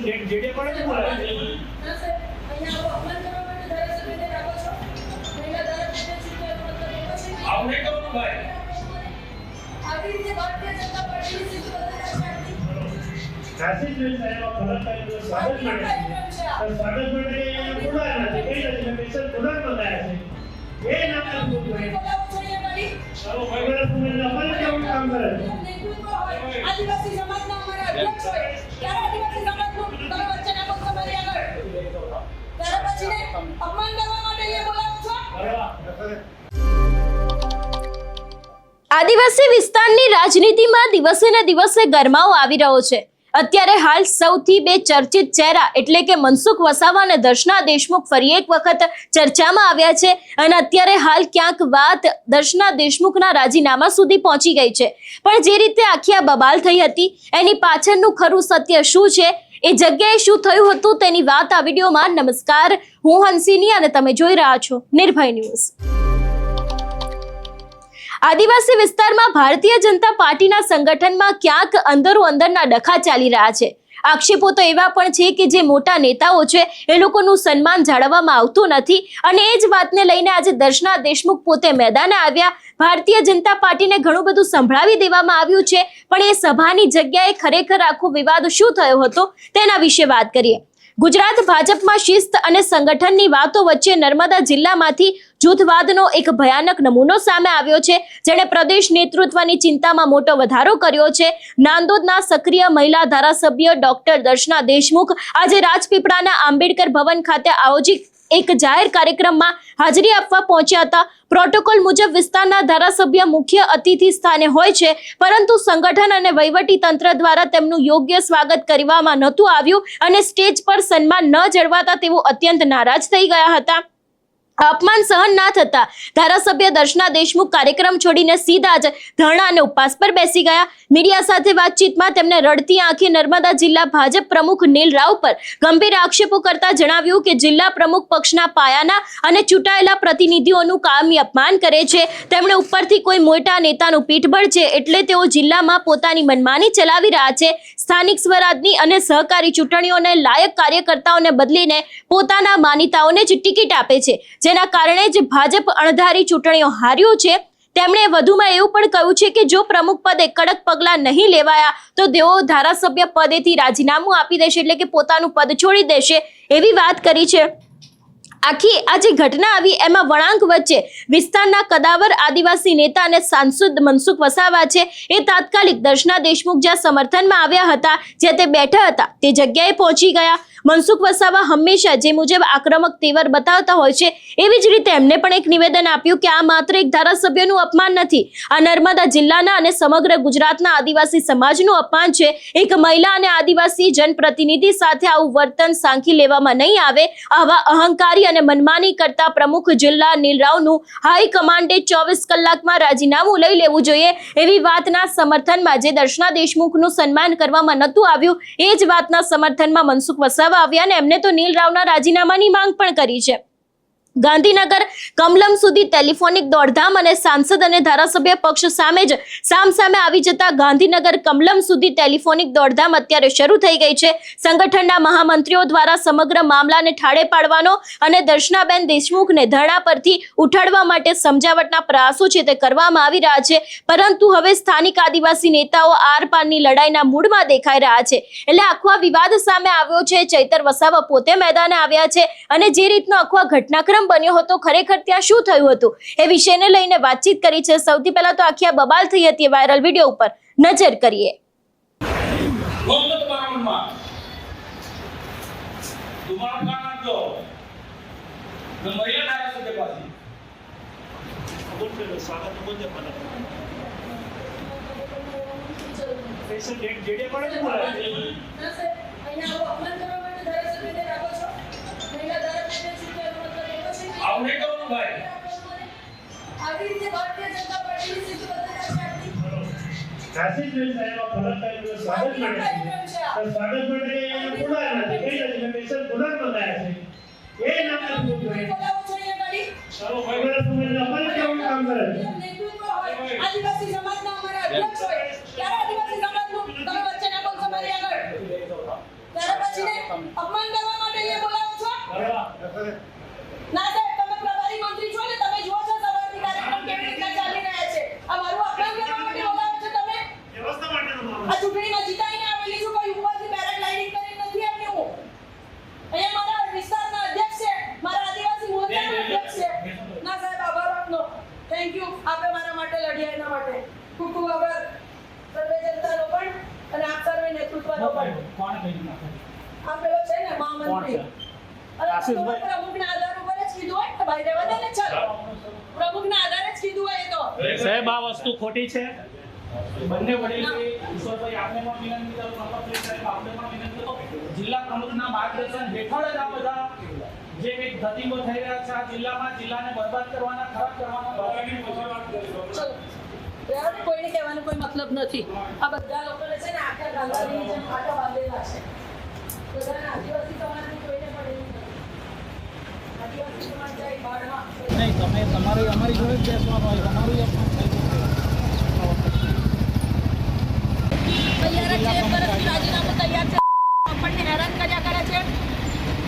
જેડે પણ જ બોલાય છે ના સર અહીંયા અપમાન કરવા માટે ધારાસભ્યને રાખો છો મહિલા ધારાસભ્ય છે તો મતલબ એવો છે કે આવું નહીં કરવાનું ભાઈ આવી રીતે ભારતીય જનતા પાર્ટીની સ્થિતિ બદલાઈ સાચી જ સાહેબ ફરક થાય સ્વાગત માટે સ્વાગત માટે બોલાય નથી કઈ નથી સ્પેશિયલ બોલાય બનાયા છે એ નામ બોલ ભાઈ ચાલો ભાઈ તમે અમારે કેવું કામ કરે આદિવાસી સમાજના અમારા અધ્યક્ષ હોય ત્યારે આદિવાસી સમાજનું તમે વચ્ચે નાખો તમારી આગળ ત્યારે પછી અપમાન કરવા માટે અહીંયા બોલાવો છો આદિવાસી વિસ્તારની રાજનીતિમાં દિવસે ને દિવસે ગરમાવો આવી રહ્યો છે। અત્યારે હાલ સૌથી બે ચર્ચિત ચહેરા એટલે કે મનસુખ વસાવા અને દર્શના દેશમુખ ફરી એક વખત ચર્ચામાં આવ્યા છે અને અત્યારે હાલ ક્યાંક વાત દર્શના દેશમુખના રાજીનામા સુધી પહોંચી ગઈ છે। પણ જે રીતે આખી આ બબાલ થઈ હતી એની પાછળનું ખરું સત્ય શું છે, એ જગ્યાએ શું થયું હતું તેની વાત આ વિડીયોમાં। નમસ્કાર, હું હંસિની અને તમે જોઈ રહ્યા છો નિર્ભય ન્યૂઝ। આદિવાસી વિસ્તારમાં ભારતીય જનતા પાર્ટીના સંગઠનમાં ક્યાંક અંદરો અંદરના ડખા ચાલી રહ્યા છે। આક્ષેપો તો એવા પણ છે કે જે મોટા નેતાઓ છે એ લોકોનું સન્માન જાળવવામાં આવતું નથી અને એ જ વાતને લઈને આજે દર્શના દેશમુખ પોતે મેદાને આવ્યા। ભારતીય જનતા પાર્ટીને ઘણું બધું સંભળાવી દેવામાં આવ્યું છે, પણ એ સભાની જગ્યાએ ખરેખર આખો વિવાદ શું થયો હતો તેના વિશે વાત કરીએ। ગુજરાત ભાજપમાં શિસ્ત અને સંગઠનની વાતો વચ્ચે નર્મદા જિલ્લામાંથી જૂથવાદનો એક ભયાનક નમૂનો સામે આવ્યો છે, જેણે પ્રદેશ નેતૃત્વની ચિંતામાં મોટો વધારો કર્યો છે। નાંદોદના સક્રિય મહિલા ધારાસભ્ય ડોક્ટર દર્શના દેશમુખ આજે રાજપીપળાના આંબેડકર ભવન ખાતે આયોજિત એક જાહેર કાર્યક્રમમાં હાજરી આપવા પહોંચ્યા હતા। પ્રોટોકોલ મુજબ વિસ્તારના ધારાસભ્ય મુખ્ય અતિથિ સ્થાને હોય છે, પરંતુ સંગઠન અને વહીવટી તંત્ર દ્વારા તેમનું યોગ્ય સ્વાગત કરવામાં નહોતું આવ્યું અને સ્ટેજ પર સન્માન ન જળવાતા તેઓ અત્યંત નારાજ થઈ ગયા હતા। અપમાન સહન ના થતા ધારાસભ્ય દર્શના દેશમુખ કાર્યક્રમ છોડીને સીધા જ ધરણા અને ઉપવાસ પર બેસી ગયા। મીડિયા સાથે વાતચીતમાં તેમણે રડતી આંખે નર્મદા જિલ્લા ભાજપ પ્રમુખ નીલ રાવ પર ગંભીર આક્ષેપો કરતા જણાવ્યું કે જિલ્લા પ્રમુખ પક્ષના પાયાના અને ચૂંટાયેલા પ્રતિનિધિઓનું કાયમી અપમાન કરે છે। તેમણે ઉપરથી કોઈ મોટા નેતાનું પીઠબળ છે એટલે તેઓ જિલ્લામાં પોતાની મનમાની ચલાવી રહ્યા છે। સ્થાનિક સ્વરાજની અને સહકારી ચૂંટણીઓને લાયક કાર્યકર્તાઓને બદલીને પોતાના માનીતાઓને જ ટિકિટ આપે છે, જેના કારણે જ ભાજપ અણધારી ચૂંટણીઓ હાર્યું છે। તેમણે વધુમાં એવું પણ કહ્યું છે કે જો પ્રમુખ પદે કડક પગલાં નહીં લેવાયા તો તેઓ ધારાસભ્ય પદેથી રાજીનામું આપી દેશે, એટલે કે પોતાનું પદ છોડી દેશે એવી વાત કરી છે। આખી આ જે ઘટના આવી એમાં વળાંક વચ્ચે વિસ્તારના કદાવર આદિવાસી નેતા અને સાંસદ મનસુખ વસાવા છે એ તાત્કાલિક દર્શના દેશમુખ જ્યાં સમર્થનમાં આવ્યા હતા, જ્યાં તે બેઠા હતા તે જગ્યાએ પહોંચી ગયા। મનસુખ વસાવા હંમેશા જે મુજબ આક્રમક તેવર બતાવતા હોય છે એવી જ રીતે એમને પણ એક નિવેદન આપ્યું કે આ માત્ર એક ધારાસભ્યનું અપમાન નથી, આ નર્મદા જિલ્લાના અને સમગ્ર ગુજરાતના આદિવાસી સમાજનું અપમાન છે। એક મહિલા અને આદિવાસી જનપ્રતિનિધિ સાથે આવું વર્તન સાંખી લેવામાં નહીં આવે। આવા અહંકારી અને મનમાની કરતા પ્રમુખ જિલ્લા નીલરાવનું હાઈકમાન્ડે 24 કલાકમાં રાજીનામું લઈ લેવું જોઈએ એવી વાતના સમર્થનમાં જે દર્શના દેશમુખનું સન્માન કરવામાં નહોતું આવ્યું એ જ વાતના સમર્થનમાં મનસુખ વસાવા આવ્યા અને એમને તો નીલ રાવના રાજીનામાની માંગ પણ કરી છે। ગાંધીનગર કમલમ સુધી ટેલિફોનિક દોડધામ અને સાંસદ અને ધારાસભ્ય પક્ષ સામે જ સામસામે આવી જતા ગાંધીનગર કમલમ સુધી ટેલિફોનિક દોડધામ અત્યારે શરૂ થઈ ગઈ છે। સંગઠનના મહામંત્રીઓ દ્વારા સમગ્ર મામલાને ઠાળે પાડવાનો અને દર્શનાબેન દેશમુખને ધરણા પરથી ઉઠાડવા માટે સમજાવટના પ્રયાસો છે તે કરવામાં આવી રહ્યા છે, પરંતુ હવે સ્થાનિક આદિવાસી નેતાઓ આરપારની લડાઈના મૂડમાં દેખાઈ રહ્યા છે। એટલે આખો આ વિવાદ સામે આવ્યો છે। ચૈતર વસાવા પોતે મેદાને આવ્યા છે અને જે રીતનો આખો ઘટનાક્રમ બન્યો હતો ખરેખર ત્યાં શું થયું હતું એ વિષયને લઈને વાતચીત કરી છે। સૌથી પહેલા તો આખી આ બબાલ થઈ હતી વાયરલ વિડીયો ઉપર નજર કરીએ। જેડે પણ જ બોલાય છે ના સર અહીંયા અપમાન કરવા માટે ધારાસભ્યને રાખો છો મહિલા ધારાસભ્ય છે તો મતલબ એવો છે કે આવું નહીં કરવાનું ભાઈ આવી રીતે ભારતીય જનતા પાર્ટીની સ્થિતિ બદલાઈ સાચી જ સાહેબ ફરક થાય સ્વાગત માટે સ્વાગત માટે બોલાય નથી કઈ નથી સ્પેશિયલ બોલાય બનાયા છે એ નામ બોલ ભાઈ બોલાવો છો અહીંયા ગાડી ચાલો ભાઈ તમે અમારે કેવું કામ કરે આદિવાસી સમાજના અમારા અધ્યક્ષ હોય ત્યારે આદિવાસી સમાજનું તમે વચ્ચે નાખો તમારી આગળ ત્યારે પછી અપમાન કરવા માટે અહીંયા બોલાવો છો? ના સાહેબ, તમે પ્રભારી મંત્રી છો ને, તમે જુઓ છો સવારથી કાર્યક્રમ કેવી રીતના ચાલી રહ્યા છે. આ મારું અપમાન કરવા માટે બોલાવો છો તમે? વ્યવસ્થા માટેનો મામલો. આ ચૂંટણીમાં જીતાઈને આવેલી છું, કોઈ ઉપરથી પેરાગ્લાઇડિંગ કરીને નથી આવી હું. અહીંયા મારા વિસ્તારના અધ્યક્ષ છે, મારા આદિવાસી મોરચાના અધ્યક્ષ છે. ના સાહેબ, આભાર આપનો. Thank you. આપે મારા માટે લડ્યા એના માટે ખૂબ ખૂબ આભાર. સર્વે જનતાનો પણ અને આપ સર્વે નેતૃત્વનો પણ. આ પેલો છે ને મહામંત્રી. અરે આશીષભાઈ. પ્રમુખના આધાર ઉપર જ કીધું હોય ને ભાઈ, રહેવા દે ને. ચાલો, પ્રમુખના આધારે જ કીધું હોય એ તો. સાહેબ આ વસ્તુ ખોટી છે. બંને વડીલ ઈશ્વરભાઈ આપને પણ વિનંતી કરું, નંબર સાહેબ આપને પણ વિનંતી કરું, જિલ્લા પ્રમુખના માર્ગદર્શન હેઠળ જ આ બધા જે કંઈક ધતિંગો થઈ રહ્યા છે આ જિલ્લામાં, જિલ્લાને બરબાદ કરવાના, ખરાબ કરવાના ચલો, રહેવા દે. કોઈને કહેવાનો કોઈ મતલબ નથી. આ બધા લોકોને છે ને આખા ગાંધારીની જેમ આટા બાંધેલા છે. બધાને આદિવાસી સમાજની કોઈને પણ એવું નથી. આદિવાસી સમાજ જાય બહારમાં. નહીં, તમે તમારી અમારી જોડે જ બેસવાનું હોય, અમારું અપમાન થઈ તૈયાર જ છે, એક વર્ષથી રાજીનામું તૈયાર છે. આપણને હેરાન કર્યા કરે છે.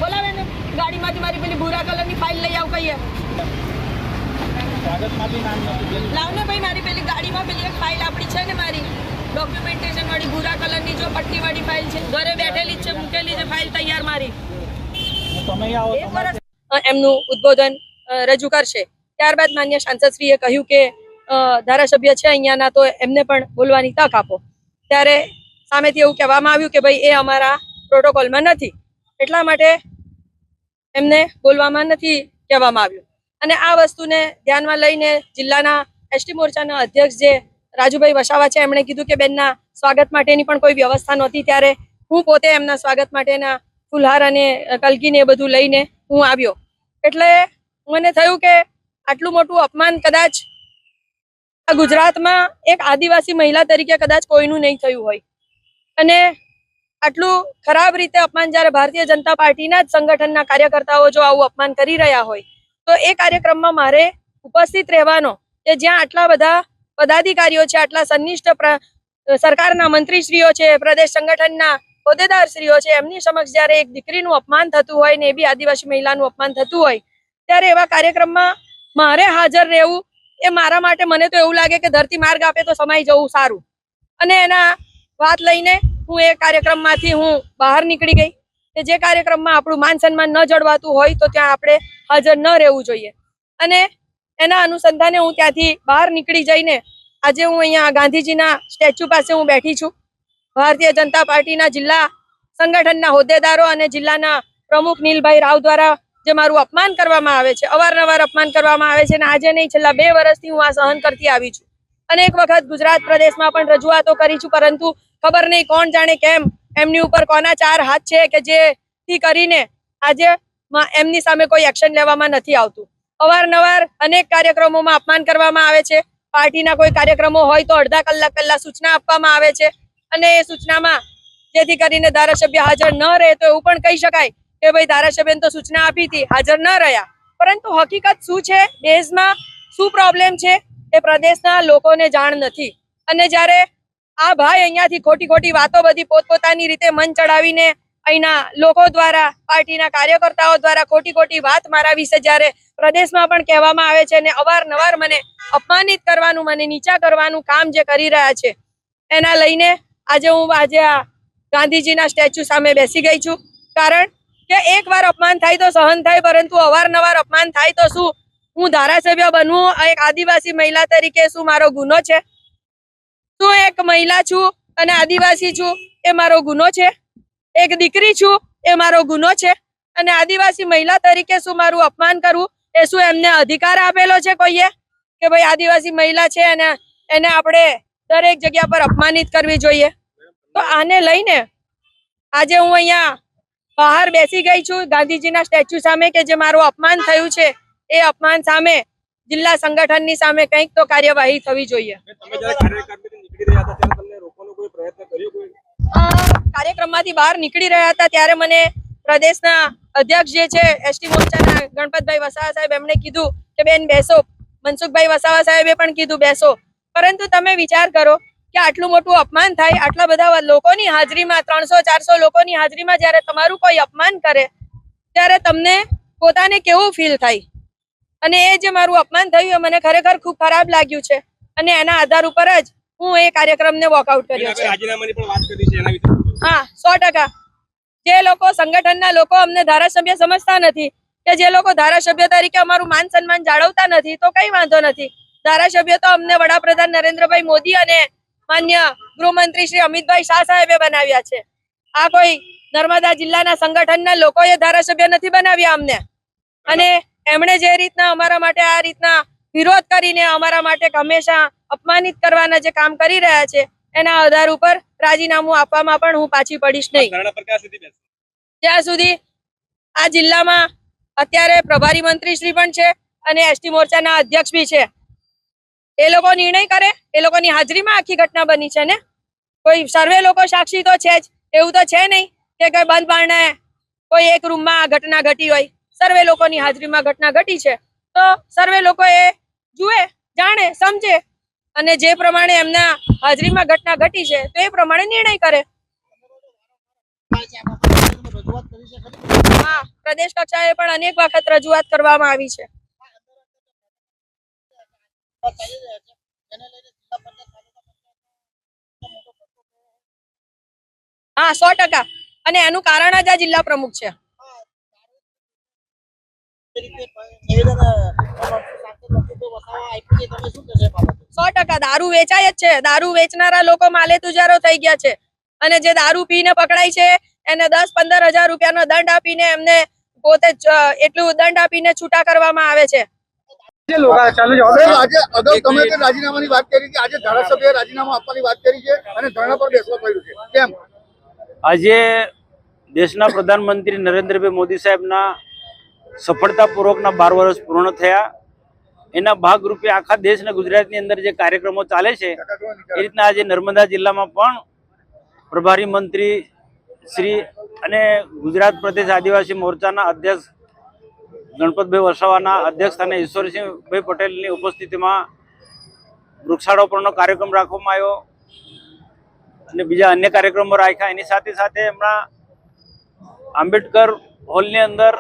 બોલાવે ને ગાડીમાંથી મારી પેલી ભૂરા કલરની ફાઇલ લઈ આવ કહીએ. સ્વાગતમાં બી નામ નથી. લાવ ને ભાઈ, મારી પેલી ગાડીમાં પેલી એક ફાઇલ આપણી છે ને, મારી ડોક્યુમેન્ટેશન વાળી ભૂરા કલરની જો પટ્ટી વાળી ફાઇલ છે, ઘરે બેઠેલી જ છે, મૂકેલી છે ફાઇલ તૈયાર મારી. તમે આવો એક વર્ષ એમનું ઉદ્બોધન રજૂ કરશે. ત્યારબાદ માન્ય સાંસદશ્રીએ કહ્યું કે ધારાસભ્ય છે અહીંયાના, તો એમને પણ બોલવાની તક આપો. ત્યારે સામેથી એવું કહેવામાં આવ્યું કે ભાઈ એ અમારા પ્રોટોકોલમાં નથી, એટલા માટે એમને બોલવામાં નથી કહેવામાં આવ્યું. અને આ વસ્તુને ધ્યાનમાં લઈને જિલ્લાના એસટી મોરચાના અધ્યક્ષ જે રાજુભાઈ વસાવા છે, એમણે કીધું કે બેનના સ્વાગત માટેની પણ કોઈ વ્યવસ્થા નહોતી, ત્યારે હું પોતે એમના સ્વાગત માટેના ફુલહાર અને કલગીને એ બધું લઈને હું આવ્યો. એટલે મને થયું કે આટલું મોટું અપમાન કદાચ આ ગુજરાતમાં એક આદિવાસી મહિલા તરીકે કદાચ કોઈનું નહીં થયું હોય. અને આટલું ખરાબ રીતે અપમાન જ્યારે ભારતીય જનતા પાર્ટીના જ સંગઠનના કાર્યકર્તાઓ જો આવું અપમાન કરી રહ્યા હોય, તો એ કાર્યક્રમમાં મારે ઉપસ્થિત રહેવાનો, કે જ્યાં આટલા બધા પદાધિકારીઓ છે, આટલા સન્નિષ્ઠ સરકારના મંત્રીશ્રીઓ છે, પ્રદેશ સંગઠનના હોદ્દેદારશ્રીઓ છે, એમની સમક્ષ જ્યારે એક દીકરીનું અપમાન થતું હોય ને એ બી આદિવાસી મહિલાનું અપમાન થતું હોય, ત્યારે એવા કાર્યક્રમમાં મારે હાજર રહેવું એ મારા માટે, મને તો એવું લાગે કે ધરતી માર્ગ આપે તો સમાઈ જવું સારું. અને એના વાત લઈને હું એ કાર્યક્રમમાંથી હું બહાર નીકળી ગઈ કે જે કાર્યક્રમમાં આપણું માન સન્માન ન જળવાતું હોય તો ત્યાં આપણે હાજર ન રહેવું જોઈએ. અને એના અનુસંધાને હું ત્યાંથી બહાર નીકળી જઈને આજે હું અહીંયા ગાંધીજીના સ્ટેચ્યુ પાસે હું બેઠી છું. ભારતીય જનતા પાર્ટીના જિલ્લા સંગઠનના હોદ્દેદારો અને જિલ્લાના પ્રમુખ નીલભાઈ રાવ દ્વારા જે મારું અપમાન કરવામાં આવે છે, અવારનવાર અપમાન કરવામાં આવે છે, અને આજે નહીં છેલ્લા 2 વર્ષથી હું આ સહન કરતી આવી છું. અનેક વખત ગુજરાત પ્રદેશમાં પણ રજૂઆતો કરી છું, પરંતુ ખબર નહીં કોણ જાણે કેમ એમની ઉપર કોના 4 હાથ છે કે જેથી કરીને આજે એમની સામે કોઈ એક્શન લેવામાં નથી આવતું. અવારનવાર અનેક કાર્યક્રમોમાં અપમાન કરવામાં આવે છે. પાર્ટીના કોઈ કાર્યક્રમો હોય તો અડધા કલાક પહેલા સૂચના આપવામાં આવે છે, અને એ સૂચનામાં જેથી કરીને ધારાસભ્ય હાજર ન રહે તો એવું પણ કહી શકાય કે ભાઈ ધારાસભ્યને તો સૂચના આપી હતી, હાજર ન રહ્યા. પરંતુ હકીકત શું છે, દેશમાં શું પ્રોબ્લેમ છે એ પ્રદેશના લોકોને જાણ નથી. અને જ્યારે આ ભાઈ અહીંયાથી ખોટી વાતો બધી પોતપોતાની રીતે મન ચડાવીને અહીંના લોકો દ્વારા, પાર્ટીના કાર્યકર્તાઓ દ્વારા ખોટી વાત મારા વિશે જ્યારે પ્રદેશમાં પણ કહેવામાં આવે છે, અને અવારનવાર મને અપમાનિત કરવાનું, મને નીચા કરવાનું કામ જે કરી રહ્યા છે, એના લઈને આજે હું આ ગાંધીજીના સ્ટેચ્યુ સામે બેસી ગઈ છું. કારણ કે એકવાર અપમાન થાય તો સહન થાય, પરંતુ અવારનવાર અપમાન થાય તો શું હું ધારાસભ્ય બનવું એક આદિવાસી મહિલા તરીકે શું મારો ગુનો છે? શું એક મહિલા છું અને આદિવાસી છું એ મારો ગુનો છે? એક દીકરી છું એ મારો ગુનો છે? અને આદિવાસી મહિલા તરીકે શું મારું અપમાન કરવું એ શું એમને અધિકાર આપેલો છે કોઈએ કે ભાઈ આદિવાસી મહિલા છે અને એને આપણે દરેક જગ્યા પર અપમાનિત કરવી જોઈએ? તો આને લઈને આજે હું અહીંયા બહાર બેસી ગઈ છું ગાંધીજીના સ્ટેચ્યુ સામે, કે જે મારું અપમાન થયું છે એ અપમાન સામે જિલ્લા સંગઠનની સામે કંઈક તો કાર્યવાહી થવી જોઈએ. કાર્યક્રમમાંથી બહાર નીકળી રહ્યા હતા ત્યારે મને પ્રદેશના અધ્યક્ષ જે છે એસટી મોરચાના ગણપતભાઈ વસાવા સાહેબ, એમણે કીધું કે બેન બેસો. મનસુખભાઈ વસાવા સાહેબે પણ કીધું બેસો. પરંતુ તમે વિચાર કરો કે કે આટલું મોટું અપમાન થાય, આટલા બધા લોકોની હાજરીમાં, 300-400 લોકોની હાજરીમાં જ્યારે તમારું કોઈ અપમાન કરે ત્યારે તમને પોતાને કેવું ફીલ થાય? અને એ જે મારું અપમાન થયું એ મને ખરેખર ખૂબ ખરાબ લાગ્યું છે અને એના આધાર ઉપર જ હું એ કાર્યક્રમને વોકઆઉટ કર્યો છે. રાજીનામાની પણ વાત કરી છે એના વિશે. હા, 100%. જે લોકો સંગઠનના લોકો અમને ધારાસભ્ય સમજતા નથી, કે જે લોકો ધારાસભ્ય તરીકે અમારું માન સન્માન જાળવતા નથી, તો કઈ વાંધો નથી. ધારાસભ્ય તો અમને વડાપ્રધાન નરેન્દ્રભાઈ મોદી અને માન્ય ગૃહમંત્રી શ્રી અમિતભાઈ શાહ સાહેબે બનાવ્યા છે. આ કોઈ નર્મદા જિલ્લાના સંગઠનના લોકોએ ધારાસભ્ય નથી બનાવ્યા અમને. અને એમણે જે રીતના અમારા માટે આ રીતના વિરોધ કરીને અમારા માટે હંમેશા અપમાનિત કરવાના જે કામ કરી રહ્યા છે, એના આધાર ઉપર રાજીનામું આપવામાં પણ હું પાછી પડીશ નહીં. ધરણા પર ક્યાં સુધી બેસશો? જ્યાં સુધી આ જિલ્લામાં અત્યારે પ્રભારી મંત્રી શ્રી પણ છે અને એસટી મોરચાના અધ્યક્ષ બી છે. એ લોકો નિર્ણય કરે, એ લોકોની હાજરીમાં આખી ઘટના બની છે ને. કોઈ સર્વે લોકો સાક્ષી તો છે જ, એવું તો છે નહીં કે કઈ બંધ બારણે કોઈ એક રૂમમાં આ ઘટના ઘટી હોય. સર્વે લોકોની હાજરીમાં ઘટના ઘટી છે, તો સર્વે લોકો એ જુએ, જાણે, સમજે અને જે પ્રમાણે એમના હાજરીમાં ઘટના ઘટી છે તો એ પ્રમાણે નિર્ણય કરે. હા, પ્રદેશ કક્ષાએ પણ અનેક વખત રજૂઆત કરવામાં આવી છે. હા, 100%. અને એનું કારણ જ આ જિલ્લા પ્રમુખ છે. 100% દારૂ વેચાય જ છે. દારૂ વેચનારા લોકો માલે તુજારો થઈ ગયા છે અને જે દારૂ પીને પકડાય છે એને 10-15 હજાર રૂપિયાનો દંડ આપીને એમને પોતે એટલું દંડ આપીને છૂટા કરવામાં આવે છે. આજે અગાઉ તમે જે રાજીનામાની વાત કરી છે, આજે ધારાસભ્યએ રાજીનામું આપવાની વાત કરી છે અને ધરણા પર બેસવા પડ્યું છે, કેમ? આજે દેશના પ્રધાનમંત્રી નરેન્દ્રભાઈ મોદી સાહેબના સફળતાપૂર્વકના 12 વર્ષ પૂર્ણ થયા. એના ભાગરૂપે આખા દેશ અને ગુજરાતની અંદર જે કાર્યક્રમો ચાલે છે, એ રીતના આજે નર્મદા જિલ્લામાં પણ પ્રભારી મંત્રી શ્રી અને ગુજરાત પ્રદેશ આદિવાસી મોરચાના અધ્યક્ષ ગણપતભાઈ વસાવાના અધ્યક્ષ અને ઈશ્વરસિંહભાઈ પટેલની ઉપસ્થિતિમાં વૃક્ષારોપણનો કાર્યક્રમ રાખવામાં આવ્યો અને બીજા અન્ય કાર્યક્રમો રાખ્યા. એની સાથે સાથે હમણાં આંબેડકર હોલની અંદર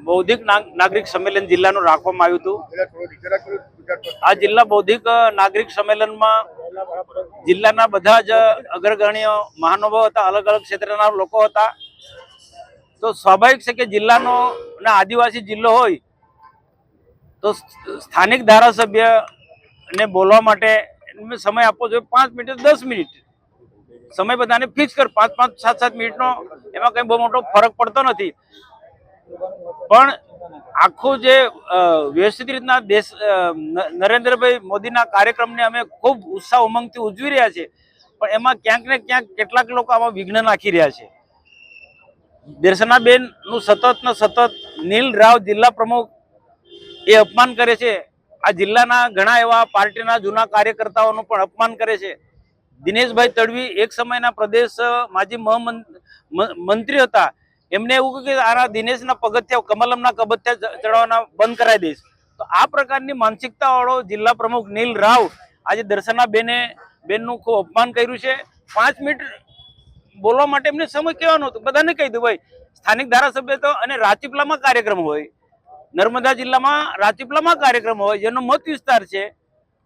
બૌદ્ધિક નાગરિક સંમેલન જિલ્લાનું રાખવામાં આવ્યું હતું. આ જિલ્લા બૌદ્ધિક નાગરિક સંમેલનમાં જિલ્લાના બધા જ અગ્રગણ્ય મહાનુભાવો હતા, અલગ અલગ ક્ષેત્રના લોકો હતા. તો સ્વાભાવિક છે કે જિલ્લાનો અને આદિવાસી જિલ્લો હોય તો સ્થાનિક ધારાસભ્યને બોલવા માટે સમય આપવો જોઈએ. 5 મિનિટ 10 મિનિટ સમય બધાને ફિક્સ કર, 5-5, 7-7 મિનિટનો એમાં કઈ બહુ મોટો ફરક પડતો નથી. પણ આખું જે વ્યવસ્થિત રીતના દેશ નરેન્દ્રભાઈ મોદીના કાર્યક્રમને અમે ખૂબ ઉત્સાહ ઉમંગથી ઉજવી રહ્યા છે, પણ એમાં ક્યાંક ને ક્યાંક કેટલાક લોકો આમાં વિઘ્ન નાખી રહ્યા છે. દર્શનાબેન નું સતત નીલ રાવ જિલ્લા પ્રમુખ એ અપમાન કરે છે. આ જિલ્લાના ઘણા એવા પાર્ટીના જૂના કાર્યકર્તાઓનું પણ અપમાન કરે છે. દિનેશભાઈ તડવી એક સમયના પ્રદેશ માજી મંત્રી હતા. એમને એવું કહ્યું કે આના દિનેશના પગથિયા, કમલમના પગથિયા ચડાવવાના બંધ કરાવી દઈશ. તો આ પ્રકારની માનસિકતા વાળો જિલ્લા પ્રમુખ નીલ રાવ આજે દર્શનાબેનનું ખૂબ અપમાન કર્યું છે. 5 મિનિટ બોલવા માટે એમને સમય કહેવાનો હતો. બધાને કહી દઉં ભાઈ, સ્થાનિક ધારાસભ્ય તો અને રાજપીપળામાં કાર્યક્રમ હોય, નર્મદા જિલ્લામાં રાજપીપળામાં કાર્યક્રમ હોય, જેનો મત વિસ્તાર છે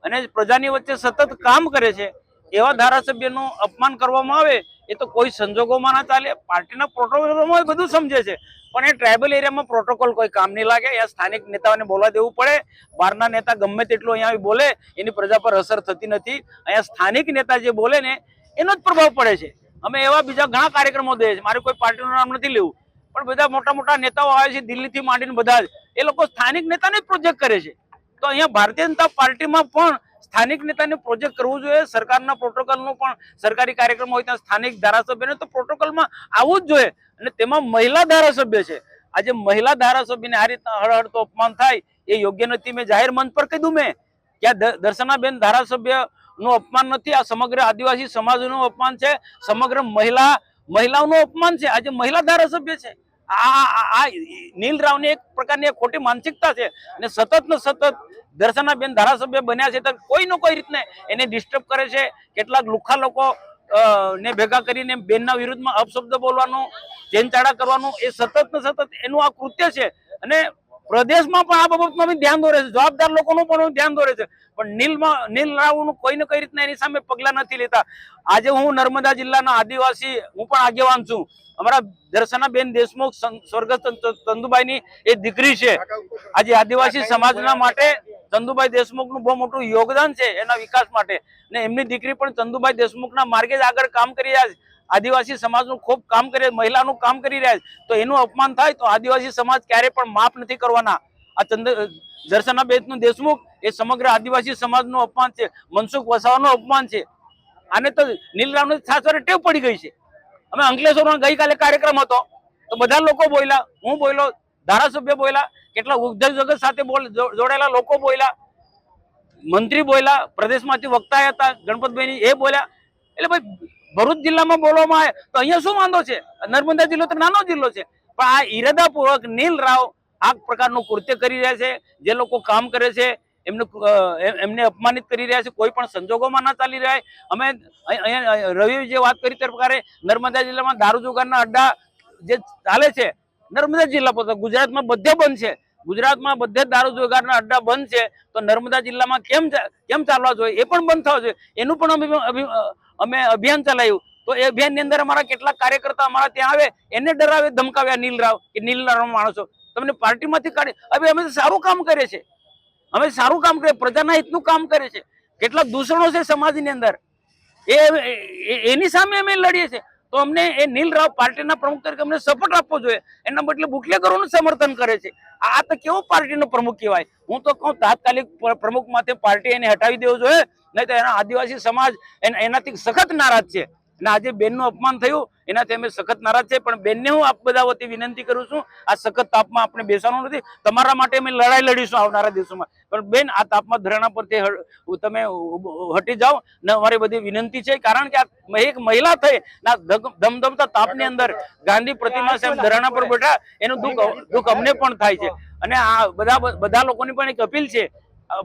અને પ્રજાની વચ્ચે સતત કામ કરે છે, એવા ધારાસભ્યનું અપમાન કરવામાં આવે એ તો કોઈ સંજોગોમાં ના ચાલે. પાર્ટીના પ્રોટોકોલમાં બધું સમજે છે, પણ એ ટ્રાઇબલ એરિયામાં પ્રોટોકોલ કોઈ કામ નહીં લાગે. અહીંયા સ્થાનિક નેતાઓને બોલવા દેવું પડે. બહારના નેતા ગમે તેટલું અહીંયા બોલે એની પ્રજા પર અસર થતી નથી. અહીંયા સ્થાનિક નેતા જે બોલે ને એનો જ પ્રભાવ પડે છે. અમે એવા બીજા ઘણા કાર્યક્રમો દઈએ છીએ, મારે કોઈ પાર્ટીનું નામ નથી લેવું, પણ બધા મોટા મોટા નેતાઓ આવે છે દિલ્હીથી માંડીને બધા જ, એ લોકો સ્થાનિક નેતાને જ પ્રોજેક્ટ કરે છે. તો અહીંયા ભારતીય જનતા પાર્ટીમાં પણ સ્થાનિક નેતાને પ્રોજેક્ટ કરવું જોઈએ. સરકારના પ્રોટોકોલનું પણ સરકારી કાર્યક્રમ હોય ત્યાં સ્થાનિક ધારાસભ્યને તો પ્રોટોકોલમાં આવવું જ જોઈએ. અને તેમાં મહિલા ધારાસભ્ય છે. આજે મહિલા ધારાસભ્યને આ રીતના હળહળતો અપમાન થાય એ યોગ્ય નથી. મેં જાહેર મંચ પર કીધું મેં કે આ દર્શનાબેન ધારાસભ્ય નું અપમાન નથી, આ સમગ્ર આદિવાસી સમાજનું અપમાન છે, સમગ્ર મહિલાઓનું અપમાન છે. આજે મહિલા ધારાસભ્ય છે, આ નીલ રાવની એક પ્રકારની એક ખોટી માનસિકતા છે અને સતત ને સતત દર્શનાબેન ધારાસભ્ય બન્યા છે તો કોઈ ને કોઈ રીતને એને ડિસ્ટર્બ કરે છે. કેટલાક લુખ્ખા લોકો ને ભેગા કરીને બેનના વિરુદ્ધમાં અપશબ્દ બોલવાનું, ચેનચાળા કરવાનું, એ સતત ને સતત એનું આ કૃત્ય છે. અને પ્રદેશમાં પણ આ બાબતમાં બી ધ્યાન દોરે છે, જવાબદાર લોકોનું પણ ધ્યાન દોરે છે, પણ નીલ રાવનું કોઈ ને કઈ રીતના એની સામે પગલા નથી લેતા. આજે હું નર્મદા જિલ્લાના આદિવાસી, હું પણ આગેવાન છું. અમારા દર્શનાબેન દેશમુખ સ્વર્ગસ્થ ચંદુભાઈની એ દીકરી છે. આજે આદિવાસી સમાજના માટે ચંદુભાઈ દેશમુખનું બહુ મોટું યોગદાન છે એના વિકાસ માટે, ને એમની દીકરી પણ ચંદુભાઈ દેશમુખના માર્ગે જ આગળ કામ કરી રહ્યા છે. આદિવાસી સમાજનું ખૂબ કામ કરી, મહિલાનું કામ કરી રહ્યા છે. તો એનું અપમાન થાય તો આદિવાસી સમાજ ક્યારે પણ માફ નથી કરવાના. આ દર્શનાબેન દેશમુખ એ સમગ્ર આદિવાસી સમાજનું અપમાન છે, મનસુખ વસાવાનું અપમાન છે. આને તો નીલરાવને સાસરે ટેવ પડી ગઈ છે. અમે અંકલેશ્વરમાં ગઈકાલે કાર્યક્રમ હતો તો બધા લોકો બોલ્યા, હું બોલ્યો, ધારાસભ્ય બોલ્યા, કેટલા ઉદ્યોગ જગત સાથે જોડાયેલા લોકો બોલ્યા, મંત્રી બોલ્યા, પ્રદેશમાંથી વક્તા હતા ગણપતભાઈ એ બોલ્યા. એટલે ભાઈ ભરૂચ જિલ્લામાં બોલવામાં આવે તો અહીંયા શું વાંધો છે? નર્મદા જિલ્લો તો નાનો જિલ્લો છે, પણ આ ઈરાદાપૂર્વક નીલ રાવ આ પ્રકારનું કૃત્ય કરી રહ્યા છે. જે લોકો કામ કરે છે એમને અપમાનિત કરી રહ્યા છે, કોઈ પણ સંજોગોમાં ના ચાલી રહ્યા. અમે અહીંયા રવિ જે વાત કરી તે પ્રકારે નર્મદા જિલ્લામાં દારૂ જુગારના અડ્ડા જે ચાલે છે, નર્મદા જિલ્લા પોતા ગુજરાતમાં બધે બંધ છે. ગુજરાતમાં બધે દારૂ જુગારના અડ્ડા બંધ છે, તો નર્મદા જિલ્લામાં કેમ ચાલવા જોઈએ? એ પણ બંધ થવા જોઈએ. એનું પણ અમે અભિયાન ચલાવ્યું. તો એ અભિયાનની અંદર અમારા કેટલાક કાર્યકર્તા અમારા ત્યાં આવે, એને ડરાવે ધમકાવ્યા નીલ રાવ કે નીલ રાવ માણસો તમને પાર્ટીમાંથી કાઢી. હવે અમે સારું કામ કરે છે, અમે સારું કામ કરે, પ્રજાના હિતનું કામ કરે છે. કેટલાક દૂષણો છે સમાજની અંદર, એની સામે અમે લડીએ છીએ. તો અમને એ નીલ રાવ પાર્ટીના પ્રમુખ તરીકે અમને સપોર્ટ આપવો જોઈએ. એના બદલે બુટલેગરોનું સમર્થન કરે છે. આ તો કેવો પાર્ટીનો પ્રમુખ કહેવાય? હું તો કહું તાત્કાલિક પ્રમુખ માંથી પાર્ટી એને હટાવી દેવું જોઈએ, નહીં તો એના આદિવાસી સમાજ એનાથી સખત નારાજ છે. અને આજે બેનનું અપમાન થયું એનાથી અમે સખત નારાજ છે. પણ બેનને હું આપ બધા વતી વિનંતી કરું છું, આ સખત તાપમાં આપણે બેસવાનું નથી. તમારા માટે અમે લડાઈ લડીશું આવનારા દિવસોમાં, પણ બેન આ તાપમાં ધરણા પરથી તમે હટી જાઓ ને અમારી બધી વિનંતી છે. કારણ કે આ એક મહિલા થઈ ના ધમધમતા તાપની અંદર ગાંધી પ્રતિમા સાહેબ ધરણા પર બેઠા, એનું દુઃખ અમને પણ થાય છે. અને આ બધા લોકોની પણ એક અપીલ છે,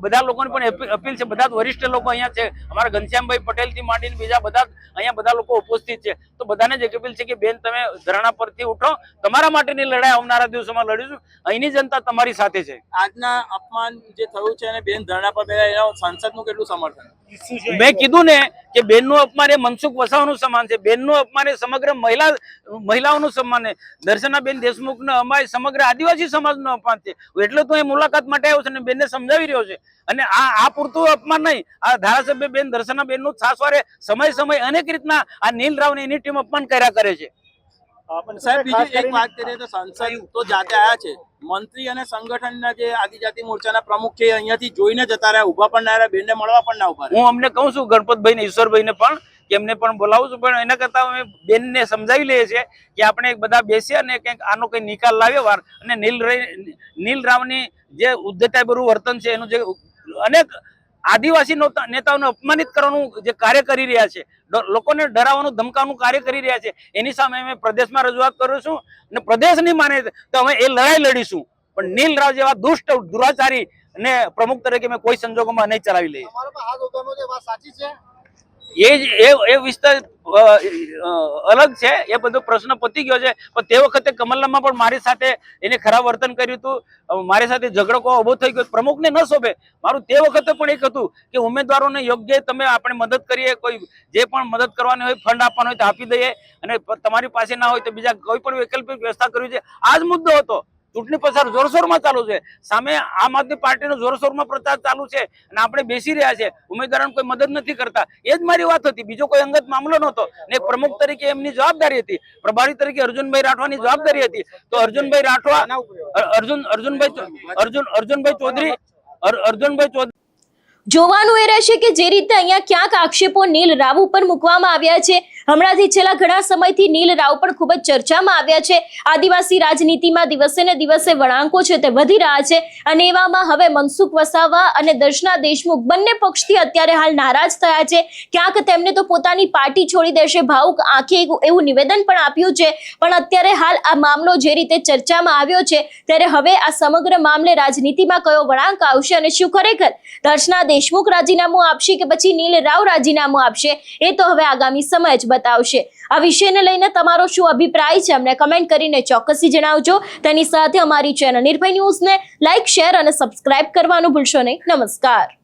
બધા લોકોની પણ અપીલ છે. બધા વરિષ્ઠ લોકો અહીંયા છે, અમારા ઘનશ્યામભાઈ પટેલ થી માંડીને બીજા બધા અહીંયા બધા લોકો ઉપસ્થિત છે. તો બધાને જ એક અપીલ છે કે બેન તમે ધરણા પરથી ઉઠો, તમારા માટેની લડાઈ આવનારા દિવસોમાં લડીશું. અહીંની જનતા તમારી સાથે છે. આજના અપમાન જે થયું છે અને બેન ધરણા પર બેઠા એના સંસદનું કેટલું સમર્થન? મેં કીધું ને કે બેનનું અપમાન એ મનસુખ વસાવાનું સમાન છે. બેનનું અપમાન એ સમગ્ર મહિલાઓનું સન્માન છે. દર્શનાબેન દેશમુખનું અમારી સમગ્ર આદિવાસી સમાજનું અપમાન છે. એટલે તો એ મુલાકાત માટે આવ્યો છે અને બેનને સમજાવી રહ્યો છે. અને આ પૂરતું અપમાન નહીં, આ ધારાસભ્ય બેન દર્શનાબેન નું છાસવારે સમય અનેક રીતના આ નીલ રાવ ને એની ટીમ અપમાન કર્યા કરે છે. સાહેબ બીજી એક વાત કરીએ તો સંસદ તો જાતે આવ્યા છે, મંત્રી અને સંગઠનના જે આદિજાતિ મોરચાના પ્રમુખ છે અહીંયાથી જોઈને જતા રહ્યા, ઉભા પણ ના રહ્યા, બેનને મળવા પણ ના ઉભા. હું અમને કહું છું ગણપતભાઈ ને ઈશ્વરભાઈ ને પણ કે એમને પણ બોલાવું છું, પણ એના કરતા અમે બેનને સમજાવી લઈએ છીએ કે આપણે બધા બેસીએ અને કંઈક આનો કઈ નિકાલ લાવીએ વાર. અને નીલ રાવની જે ઉદ્ધતાભર્યું વર્તન છે, એનું જે અનેક આદિવાસી નેતાઓને અપમાનિત કરવાનું જે કાર્ય કરી રહ્યા છે, લોકોને ડરાવવાનું ધમકાવવાનું કાર્ય કરી રહ્યા છે, એની સામે અમે પ્રદેશમાં રજૂઆત કરીશું. અને પ્રદેશ નહીં માને તો અમે એ લડાઈ લડીશું. પણ નીલ રાવ જેવા દુષ્ટ દુરાચારી ને પ્રમુખ તરીકે અમે કોઈ સંજોગોમાં નહીં ચલાવી લઈએ. એ વિસ્તાર અલગ છે, એ બધો પ્રશ્ન પતી ગયો છે. પણ તે વખતે કમલનામાં પણ મારી સાથે એને ખરાબ વર્તન કર્યું હતું, મારી સાથે ઝઘડો ઉભો થઈ ગયો, પ્રમુખને ન શોભે. મારું તે વખતે પણ એક હતું કે ઉમેદવારોને યોગ્ય તમે આપણે મદદ કરીએ, કોઈ જે પણ મદદ કરવાની હોય, ફંડ આપવાનો હોય તો આપી દઈએ, અને તમારી પાસે ના હોય તો બીજા કોઈ પણ વૈકલ્પિક વ્યવસ્થા કરવી છે. આ જ મુદ્દો હતો. ચૂંટણી પ્રચાર જોરશોરમાં ચાલુ છે, સામે આમ આદમી પાર્ટીનો જોરશોરમાં પ્રચાર ચાલુ છે અને આપણે બેસી રહ્યા છે, ઉમેદવારોને કોઈ મદદ નથી કરતા. એ જ મારી વાત હતી, બીજો કોઈ અંગત મામલો નહોતો. ને પ્રમુખ તરીકે એમની જવાબદારી હતી, પ્રભારી તરીકે અર્જુનભાઈ રાઠવાની જવાબદારી હતી. તો અર્જુનભાઈ રાઠવા, અર્જુનભાઈ ચૌધરી જોવાનું એ રહેશે કે જે રીતે અહીંયા ક્યાંક આક્ષેપો નીલ રાવ ઉપર મૂકવામાં આવ્યા છે, હમણાંથી છેલ્લા ઘણા સમયથી નીલ રાવ પણ ખૂબ જ ચર્ચામાં આવ્યા છે. આદિવાસી રાજનીતિમાં દિવસે ને દિવસે વળાંકો છે તે વધી રહ્યા છે અને એવામાં હવે મનસુખ વસાવા અને દર્શના દેશમુખ બંને પક્ષથી અત્યારે હાલ નારાજ થયા છે. ક્યાંક તેમને તો પોતાની પાર્ટી છોડી દેશે ભાવુક આંખે એવું નિવેદન પણ આપ્યું છે. પણ અત્યારે હાલ આ મામલો જે રીતે ચર્ચામાં આવ્યો છે ત્યારે હવે આ સમગ્ર મામલે રાજનીતિમાં કયો વળાંક આવશે અને શું ખરેખર દર્શના દેશમુખ રાજીનામું આપશે કે પછી નીલ રાવ રાજીનામું આપશે એ તો હવે આગામી સમય જ બતાવશે. આ વિષયને લઈને તમારો શું અભિપ્રાય છે અમને કમેન્ટ કરીને ચોક્કસથી જણાવજો. તેની સાથે અમારી ચેનલ નિર્ભય ન્યૂઝને લાઇક, શેર અને સબસ્ક્રાઇબ કરવાનું ભૂલશો નહીં. નમસ્કાર.